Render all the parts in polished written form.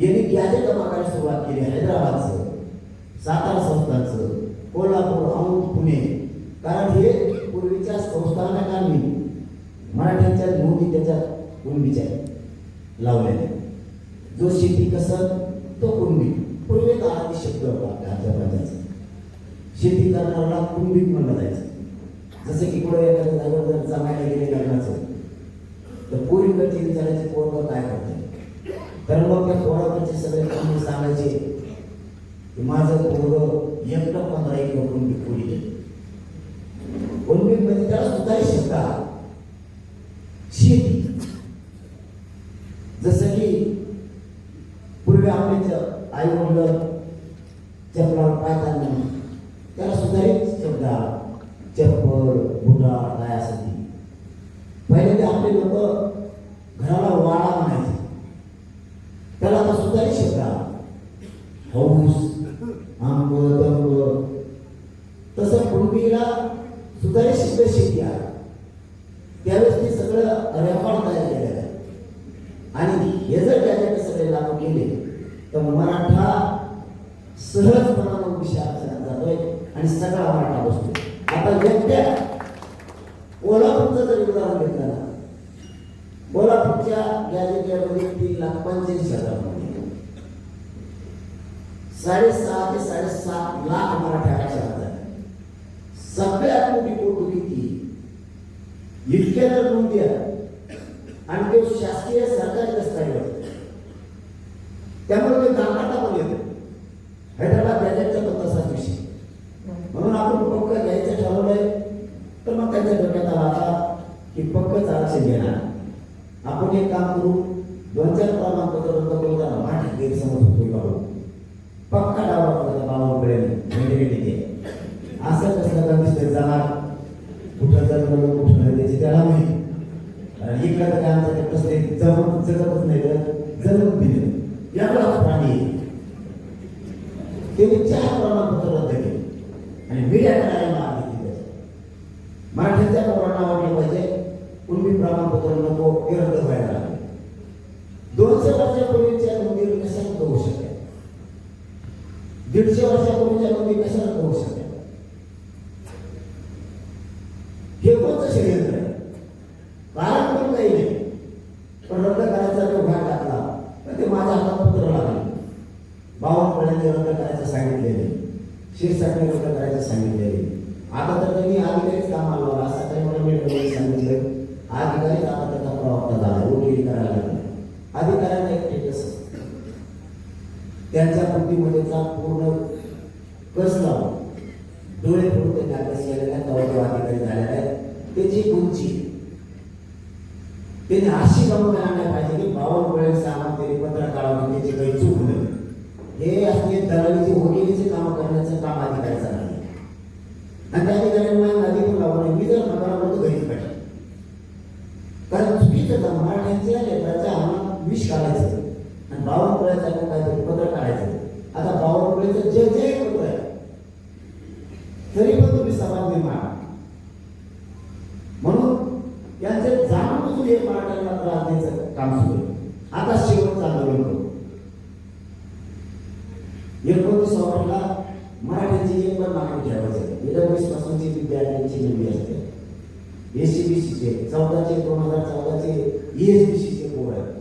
यांनी गॅजेट जमा करायला सुरुवात केली. हैदराबादचं, सातारा संस्थानचं, कोल्हापूर, औंध, पुणे. कारण हे पूर्वीच्या संस्थानकांनी मराठ्यांच्या नोंदी त्याच्यात कुणबीच्या लावलेल्या. जो शेती कसं तो कुणबी. पूर्वी काळात शब्द होता आपल्या आजोबांचा. शेती करणाऱ्याला कुणबीत म्हणलं जायचं. जसं की पुढे एखाद्या जागेवर जर जमायला गेले लग्नाचं तर पूर्वीकडचे विचारायचे पोरग काय करते. तर मग त्या पोराकडचे सगळे काम सांगायचे की माझं पोरग एकटं 15 एकर कुणबी पोरी आहे. कुणबीमध्ये त्याला सुद्धा शब्द आहे शेती. जसं की पूर्वी आपले आई वडील चपलावर पायताना त्याला सुधारित शब्द चप्पल, बुटा, काय असेल. पहिले ते आपले लोक घराला वाडा म्हणायचे, त्याला आता सुधारित शब्द हौस, आंब, तंब. तसं कुणबीला सुधारित शब्द शेती आहे. त्यावेळेस ते सगळं रेकॉर्ड तयार केलेलं आहे. आणि हे जर त्याच्याकडे सगळे लागू केले तर मराठा सहजपणानं विषयात जातोय आणि सगळा मराठा बसतो. आता एकट्या कोल्हापूरचं जर उदाहरण घेतलं ना, कोल्हापूरच्या गॅजेटमध्ये 3,45,000 6.5 ते 7.5 लाख मराठा अक्षरात आहे. सगळ्यात मोठी पोटू किती इतक्या जर नोंदी आहे आणि ते शासकीय सरकारी दस्तावेज. त्यामुळे ते गांगाटा पण येतो. हैदराबाद गॅजेटचा पण तसाच विषय. म्हणून आपण पक्क घ्यायचं ठरवलंय तर मग त्यांच्या डोक्यात आला आता की पक्कच आरक्षण घेणार. आपण एक काम करू, 2-4 प्रमाणपत्र रद्द करू. माझ्या गैरसमज होतोय बाबू पक्का डावा करायचा बाबा असं कसलं का दिसतंय जाणार कुठं जर कुठं नाही त्याची त्याला माहिती. इकडं काय आमचं कसं जमत जगतच नाही तर जगत दिलं याला प्राणी. त्यांनी 4 प्रमाणपत्र रद्द केले आणि मीडिया करायला मागणी केली. मराठ्यांच्या पोरांना वाटलं पाहिजे कुणबी प्रमाणपत्र नको, हे रद्द व्हायला लागले. 200 वर्षापूर्वीच्या नोंदी कशा होऊ शकते, 150 वर्षापूर्वीच्या नोंदी कशा होऊ शकते. हे कोणतं षडयंत्र आहे? कारण पण काही नाही, पण रद्द करायचा तो भाग टाकला तर ते माझ्या हातात पत्र लागले. बावनकुळ्यांनी रद्द करायचं सांगितलेले, शिरसाटने रद्द करायचं सांगितलेले. आता तर त्यांनी अधिकारीच कामाला लावला. असं काही मला मी सांगितलं अधिकारीच आता त्याचा प्रवक्ता झाला, वकिली करायला लागला. अधिकाऱ्यांना एक टेटस त्यांच्या बुद्धीमध्येचा पूर्ण कस लावून डोळे फोडून त्यांनी अभ्यास केलेला अधिकारी झालेला आहे. त्याची उंची त्यांनी अशी गमून आणल्या पाहिजे की 52 वेळेस सामान तरी पत्र काढावं, त्याची काही चूक नाही. हे असले दलालीचे वकिलीचे काम करण्याचं काम अधिकाऱ्याचं नाही. आणि त्या अधिकाऱ्यांना आधी पण लावू नये. मी जर नकार करतो घरीच पाहिजे. कारण चुकीचं मराठ्यांच्या लेकराच्या अंगात विष काढायचं आणि 52 वेळेस काहीतरी पत्र काढायचं. आता 52 वेळेचं जे जे पत्र आहे तरी पण तुम्ही समाज निर्माण. म्हणून यांचे जाणून बुजून हे मराठ्यांना त्रास द्यायचं काम सुरू आहे. आता शेवटचं आंदोलन करू. 19 मराठ्यांची एक पण मागणी ठेवायची. 19 पासूनची विद्यार्थ्यांची नोंदी असते. एसीबीसीचे 2014चे ESBCचे पोर आहेत.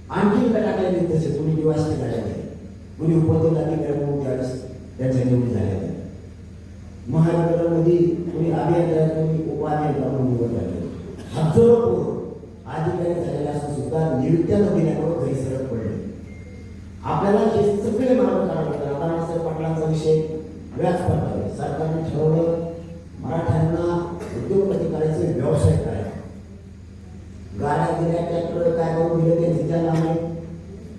आणखी काय टाकले तसे कुणी निवासी काढले, कुणी उपजिल्हाधिकारी म्हणून त्यावेळेस त्यांच्या निवडी झाल्या. महाविद्यालयामध्ये कुणी अभियंता, कुणी उपाध्यक्ष म्हणून निवड झाले. हजारो पोर अधिकारी झालेल्या असून सुद्धा नियुक्त्या दिल्यामुळे घरी सरळ पडले. आपल्याला हे सगळे मार्ग काढावे. राधानगरी पाटलांचा विषय व्याज पडला. सरकारने ठरवलं मराठ्यांना उद्योगपती करायचे, व्यवसाय करायचे. गाड्या दिल्या, ट्रॅक्टर काय करून दिले ते जिल्ह्याला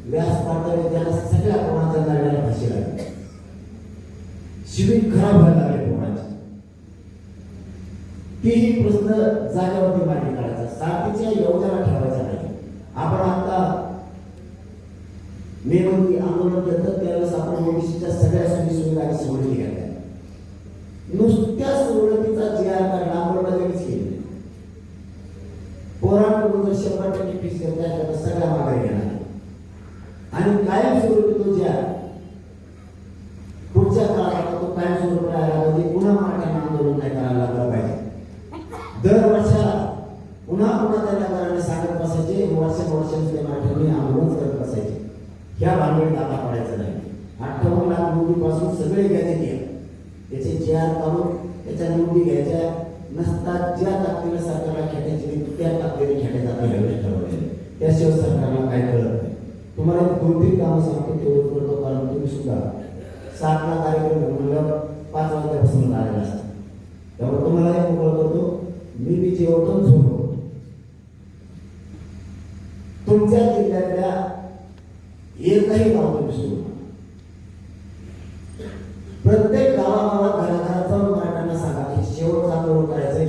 व्याज पाडता त्याला सगळ्या कोणाच्या गाड्याला फाशी लागली. शिबिर खराब व्हायला लागले कोणाचे. तीही प्रश्न जागेवरती मार्गी काढायचा. साथीच्या योजना ठेवायचा नाही. आपण आता मे मध्ये आंदोलन केलं त्यावेळेस आपण ओबीसीच्या सगळ्या सोयी सुविधा आणि सवलती घेतल्या. नुसत्या सवलतीचा GR काढला, अंमलबजावणीच केली. पोरांकडून जर 100% फीस घेतल्या तर सगळ्या मागे घेणार आणि वर्षांचे ते मराठ्यांनी आंदोलन करत बसायचे. ह्या भानगडीत आता पडायचं नाही. 58 लाख नोंदीपासून सगळे गॅजेट घ्या, त्याचे चेअर काढून त्याच्या नोंदी घ्यायच्या नसतात. ज्या ताकदीने सरकारला खेटायची त्या ताकदीने खेटायचं आता यावेळेस ठरवलेलं. त्याशिवाय सरकारला काय कळत नाही. तुम्हाला 2-3 कामं सांगतो तेवढं करतो, कारण तुम्ही सुद्धा 7ला कार्यक्रम म्हणल्यावर 5 वाजल्यापासून आलेला असतात. त्यामुळे तुम्हाला एक मोकळ करतो, मी बी जेवतो झोपतो. तुमच्या जिल्ह्यातल्या एकही गाव तुम्ही सोडू नका. प्रत्येक गावागावात घराघरात जाऊन मराठ्यांना सांगा की शेवटचं आंदोलन करायचंय.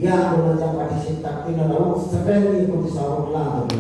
या आंदोलनाच्या पाठीशी ताकदीनं लावून सगळ्यांनी 29 ऑगस्टला आंदोलन